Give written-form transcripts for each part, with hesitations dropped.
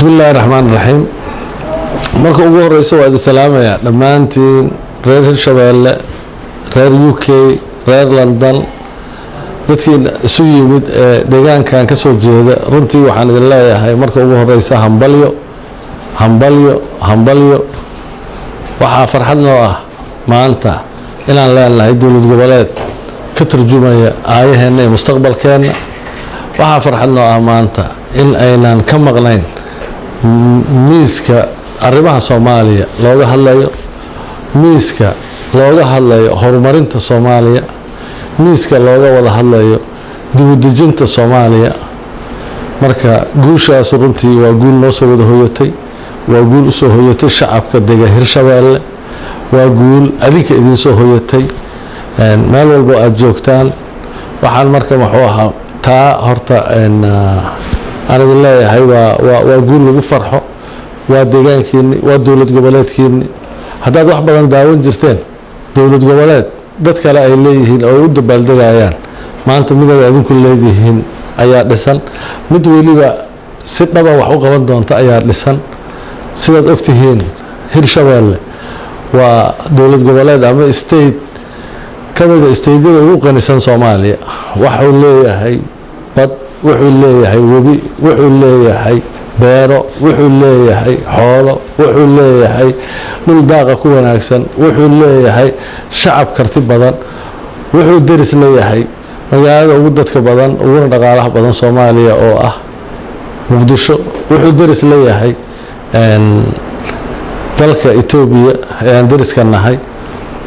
بسم الله الرحمن الرحيم. marka ugu horeyso waa salaamaya dhamaantiin reer Hirshabeelle, reer UK, reer London, dadkii isu yimid deegaankan ka soo jeeda. runtii waxaan idin leeyahay marka ugu horeysa hambalyo. waxaa farxad noo ah maanta inaan leenahay dowlad goboleed ka turjumaya aayaheena iyo mustaqbalkeena. waxaa farxad noo ah maanta in aynan ka maqnayn miiska arrimaha Soomaaliya looga hadlayo, miiska looga hadlayo horumarinta Soomaaliya, miiska looga wada hadlayo dib u dejinta Soomaaliya. marka guushaas runtii waa guul noo soo wada hooyatay, waa guul u soo hooyatay shacabka deegaanka Hirshabeelle, waa guul adinka idin soo hooyatay meel walba aad joogtaan. waxaan marka wuxuu ahaa taa horta aan idin leeyahay waa guul lagu farxo, waa deegaankiini, waa dowlad goboleedkiini. haddaad wax badan daawan jirteen dowlad goboleed dad kale ay leeyihiin oo u dabaaldegayaan, maanta midaad adinku leedihiin ayaa dhisan, mid weliba si dhaba wax u qaban doonta ayaa dhisan. sidaad ogtihiin Hirshabeelle waa dowlad goboleed ama state kamida stateyada ugu qanisan Soomaaliya. wuxuu leeyahay bad, wuxuu leeyahay webi, wuxuu leeyahay beero, wuxuu leeyahay xoolo, wuxuu leeyahay dhul daaqa ku wanaagsan, wuxuu leeyahay shacab karti badan, wuxuu deris leeyahay magaalada ugu dadka badan uguna dhaqaalaha badan Soomaaliya oo ah Muqdisho. wuxuu deris leeyahay dalka Itoobiya ee aan deriska nahay.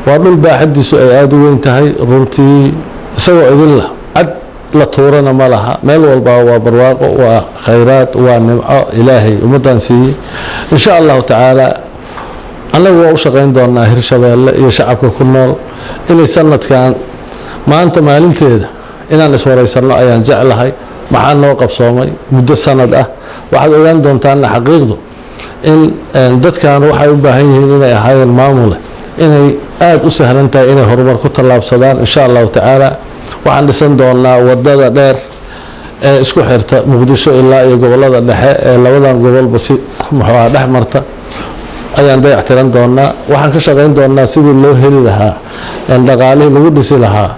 waa dhul baaxadiisu ay aad u weyn tahay runtii, isagoo idin cad la tuurana ma laha. meel walba waa barwaaqo, waa khayraad, waa nimco ilaahay ummadan siiyey. insha Allah taala anagu waa u shaqeyn doonaa Hirshabeelle iyo shacabka ku nool inay sanadkan maanta maalinteeda inaan iswareysano ayaan jeclahay. maxaa noo qabsoomay muddo sanad ah. waxaad ogaan doontaan xaqiiqdu in dadkan waxay u baahan yihiin inay ahaayeen maamule, inay aad u sahlan tahay inay horumar ku tallaabsadaan. insha Allah taala waxaan dhisan doonaa wadada dheer ee isku xirta Muqdisho ilaa iyo gobolada dhexe ee labadan gobolba si muxuu dhex marta ayaan dayactiran doonaa. waxaan ka shaqeyn doonaa sidii loo heli lahaa dhaqaalihii lagu dhisi lahaa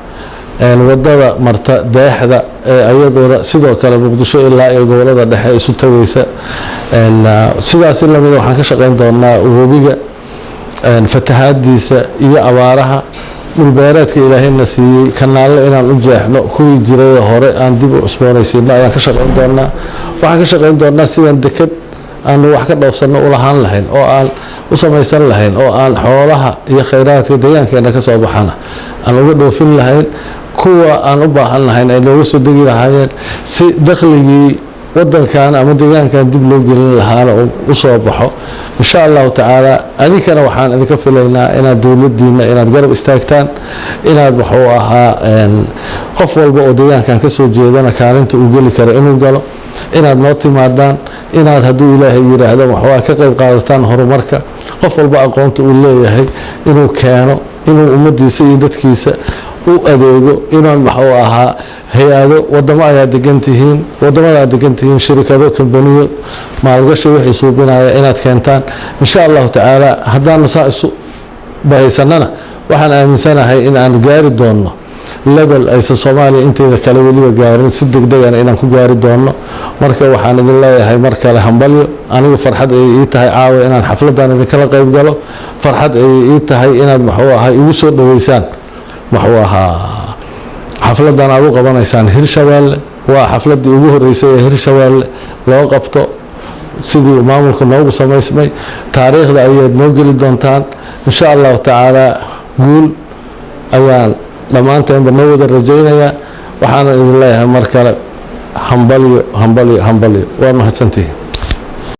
wadada marta deexda ee ayaduna sidoo kale Muqdisho ilaa iyo gobolada dhexe isu tagaysa. sidaas la mid waxaan ka shaqeyn doonaa webiga fatahaadiisa iyo abaaraha, dhulbeereedka ilaahayna siiyey kanaallo inaan u jeexno kuwii jiray hore aan dib u cusboonaysiino ayaan ka shaqeyn doonaa. waxaan ka shaqeyn doonaa sidaan deked aan wax ka dhowrsanno u lahaan lahayn oo aan u samaysan lahayn, oo aan xoolaha iyo khayraadka deegaankeena ka soo baxana aan uga dhoofin lahayn, kuwa aan u baahan lahayn ay nooga soo degi lahaayeen, si dakhligii wadankan ama deegaankan dib loo gelin lahaana u soo baxo. insha Allah taala adinkana waxaan idinka filaynaa inaad dowladdiina inaad garab istaagtaan, inaad wuxuu ahaa qof walba oo deegaankan ka soo jeedana kaalinta uu geli karo inuu galo, inaad noo timaadaan, inaad hadduu ilaahay yiraahdo waxaa ka qayb qaadataan horumarka. qof walba aqoonta uu leeyahay inuu keeno, inuu ummadiisa iyo dadkiisa u adeego, inaan wuxuu ahaa hay-ado wadamo ayaa degantihiin, wadamada degantihiin shirkado, kambaniyo maalgashi wixii suubinaya inaad keentaan. insha Allah taala haddaanu saa isu bahaysanana waxaan aaminsanahay in aan gaari doono level aysan Soomaaliya inteeda kale weliba gaarin, si degdegana inaan ku gaari doono. marka waxaan idin leeyahay mar kale hambalyo. anigu farxad ay ii tahay caawa inaan xafladan idinkala qayb galo, farxad ay ii tahay inaad wuxuu ahaa igu soo dhaweysaan wuxuu ahaa xafladan aad u qabanaysaan Hirshabeelle. waa xafladii ugu horeysay ee Hirshabeelle loo qabto sidii maamulka noogu samaysmay. taariikhda ayaad noo geli doontaan insha Allah taala. guul ayaan dhammaanteen noo wada rajaynayaa. waxaan idin leeyahay mar kale hambalyo. waa mahadsantihiin.